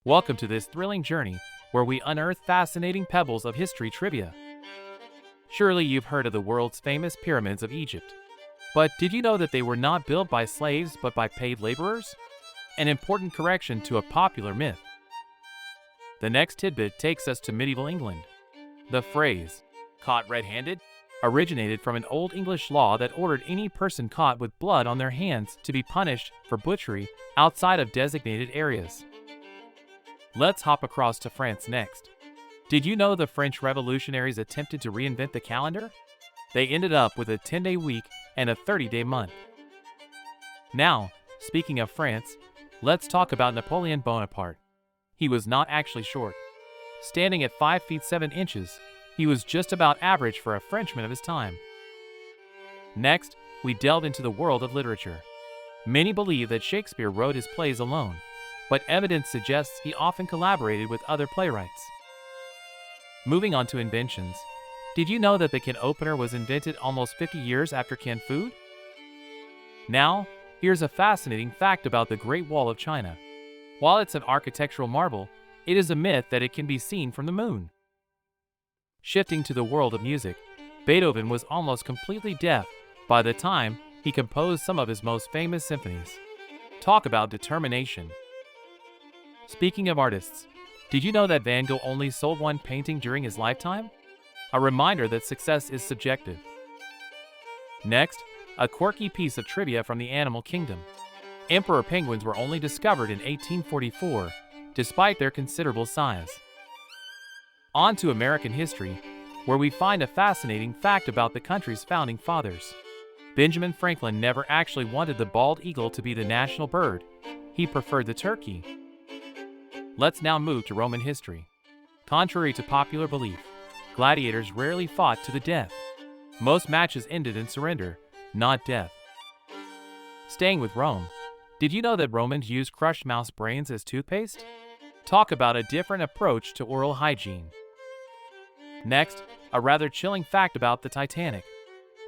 Welcome to this thrilling journey where we unearth fascinating pebbles of history trivia. Surely you've heard of the world's famous pyramids of Egypt. But did you know that they were not built by slaves but by paid laborers? An important correction to a popular myth. The next tidbit takes us to medieval England. The phrase, "caught red-handed," originated from an Old English law that ordered any person caught with blood on their hands to be punished for butchery outside of designated areas. Let's hop across to France next. Did you know the French revolutionaries attempted to reinvent the calendar? They ended up with a 10-day week and a 30-day month. Now, speaking of France, let's talk about Napoleon Bonaparte. He was not actually short. Standing at 5 feet 7 inches, he was just about average for a Frenchman of his time. Next, we delve into the world of literature. Many believe that Shakespeare wrote his plays alone, but evidence suggests he often collaborated with other playwrights. Moving on to inventions, did you know that the can opener was invented almost 50 years after canned food? Now, here's a fascinating fact about the Great Wall of China. While it's an architectural marvel, it is a myth that it can be seen from the moon. Shifting to the world of music, Beethoven was almost completely deaf by the time he composed some of his most famous symphonies. Talk about determination. Speaking of artists, did you know that Van Gogh only sold one painting during his lifetime? A reminder that success is subjective. Next, a quirky piece of trivia from the animal kingdom. Emperor penguins were only discovered in 1844, despite their considerable size. On to American history, where we find a fascinating fact about the country's founding fathers. Benjamin Franklin never actually wanted the bald eagle to be the national bird. He preferred the turkey. Let's now move to Roman history. Contrary to popular belief, gladiators rarely fought to the death. Most matches ended in surrender, not death. Staying with Rome, did you know that Romans used crushed mouse brains as toothpaste? Talk about a different approach to oral hygiene. Next, a rather chilling fact about the Titanic.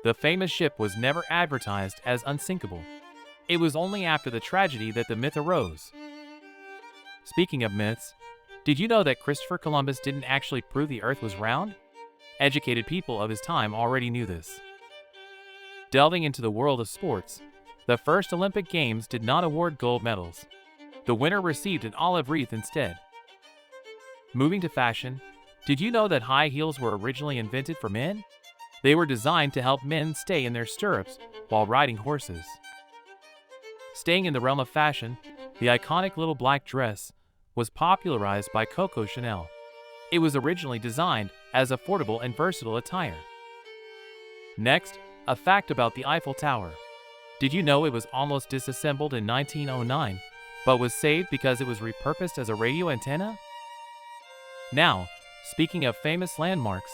The famous ship was never advertised as unsinkable. It was only after the tragedy that the myth arose. Speaking of myths, did you know that Christopher Columbus didn't actually prove the Earth was round? Educated people of his time already knew this. Delving into the world of sports, the first Olympic Games did not award gold medals. The winner received an olive wreath instead. Moving to fashion, did you know that high heels were originally invented for men? They were designed to help men stay in their stirrups while riding horses. Staying in the realm of fashion, the iconic little black dress was popularized by Coco Chanel. It was originally designed as affordable and versatile attire. Next, a fact about the Eiffel Tower. Did you know it was almost disassembled in 1909, but was saved because it was repurposed as a radio antenna? Now, speaking of famous landmarks,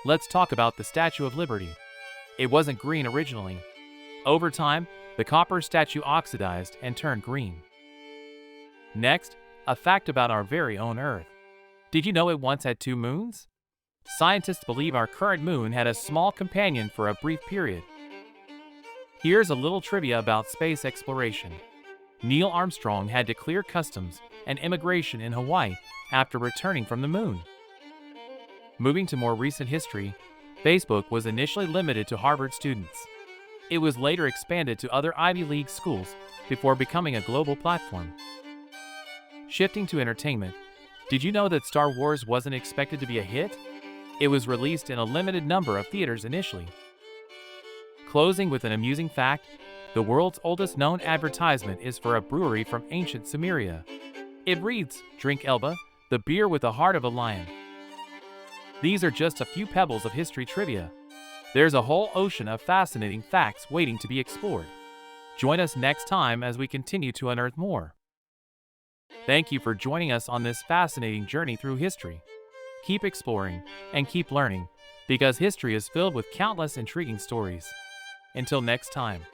let's talk about the Statue of Liberty. It wasn't green originally. Over time, the copper statue oxidized and turned green. Next, a fact about our very own Earth. Did you know it once had 2 moons? Scientists believe our current moon had a small companion for a brief period. Here's a little trivia about space exploration. Neil Armstrong had to clear customs and immigration in Hawaii after returning from the moon. Moving to more recent history, Facebook was initially limited to Harvard students. It was later expanded to other Ivy League schools before becoming a global platform. Shifting to entertainment, did you know that Star Wars wasn't expected to be a hit? It was released in a limited number of theaters initially. Closing with an amusing fact, the world's oldest known advertisement is for a brewery from ancient Sumeria. It reads, "Drink Elba, the beer with the heart of a lion." These are just a few pebbles of history trivia. There's a whole ocean of fascinating facts waiting to be explored. Join us next time as we continue to unearth more. Thank you for joining us on this fascinating journey through history. Keep exploring and keep learning, because history is filled with countless intriguing stories. Until next time.